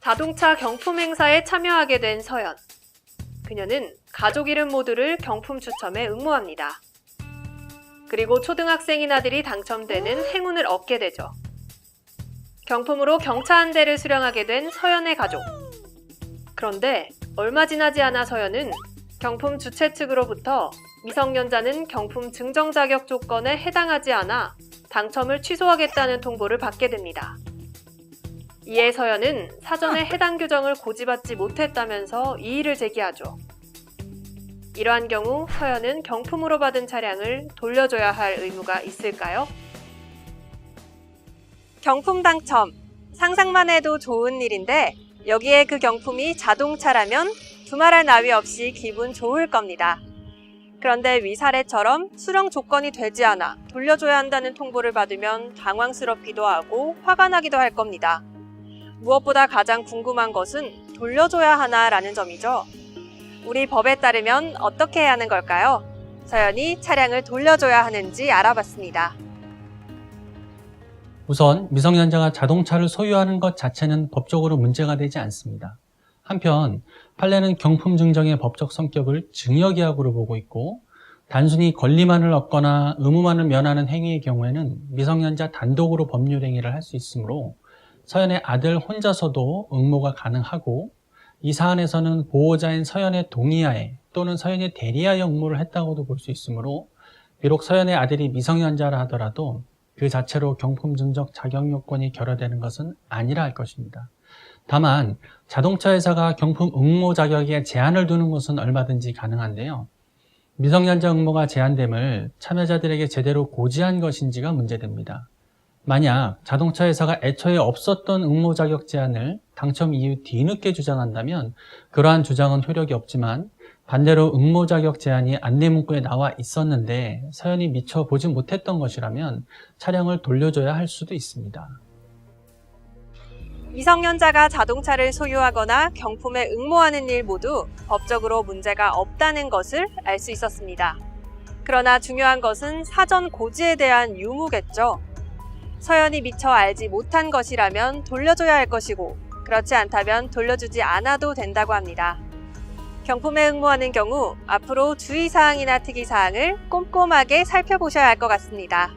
자동차 경품 행사에 참여하게 된 서연. 그녀는 가족 이름 모두를 경품 추첨에 응모합니다. 그리고 초등학생인 아들이 당첨되는 행운을 얻게 되죠. 경품으로 경차 한 대를 수령하게 된 서연의 가족. 그런데 얼마 지나지 않아 서연은 경품 주최 측으로부터 미성년자는 경품 증정 자격 조건에 해당하지 않아 당첨을 취소하겠다는 통보를 받게 됩니다. 이에 서연은 사전에 해당 규정을 고지받지 못했다면서 이의를 제기하죠. 이러한 경우 서연은 경품으로 받은 차량을 돌려줘야 할 의무가 있을까요? 경품 당첨. 상상만 해도 좋은 일인데 여기에 그 경품이 자동차라면 두말할 나위 없이 기분 좋을 겁니다. 그런데 위 사례처럼 수령 조건이 되지 않아 돌려줘야 한다는 통보를 받으면 당황스럽기도 하고 화가 나기도 할 겁니다. 무엇보다 가장 궁금한 것은 돌려줘야 하나라는 점이죠. 우리 법에 따르면 어떻게 해야 하는 걸까요? 서연이 차량을 돌려줘야 하는지 알아봤습니다. 우선 미성년자가 자동차를 소유하는 것 자체는 법적으로 문제가 되지 않습니다. 한편 판례는 경품 증정의 법적 성격을 증여계약으로 보고 있고 단순히 권리만을 얻거나 의무만을 면하는 행위의 경우에는 미성년자 단독으로 법률 행위를 할 수 있으므로 서연의 아들 혼자서도 응모가 가능하고 이 사안에서는 보호자인 서연의 동의하에 또는 서연의 대리하에 응모를 했다고도 볼 수 있으므로 비록 서연의 아들이 미성년자라 하더라도 그 자체로 경품 증정 자격 요건이 결여되는 것은 아니라 할 것입니다. 다만 자동차 회사가 경품 응모 자격에 제한을 두는 것은 얼마든지 가능한데요. 미성년자 응모가 제한됨을 참여자들에게 제대로 고지한 것인지가 문제됩니다. 만약 자동차 회사가 애초에 없었던 응모 자격 제한을 당첨 이후 뒤늦게 주장한다면 그러한 주장은 효력이 없지만 반대로 응모 자격 제한이 안내 문구에 나와 있었는데 서연이 미처 보지 못했던 것이라면 차량을 돌려줘야 할 수도 있습니다. 미성년자가 자동차를 소유하거나 경품에 응모하는 일 모두 법적으로 문제가 없다는 것을 알 수 있었습니다. 그러나 중요한 것은 사전 고지에 대한 유무겠죠. 서연이 미처 알지 못한 것이라면 돌려줘야 할 것이고 그렇지 않다면 돌려주지 않아도 된다고 합니다. 경품에 응모하는 경우 앞으로 주의사항이나 특이사항을 꼼꼼하게 살펴보셔야 할 것 같습니다.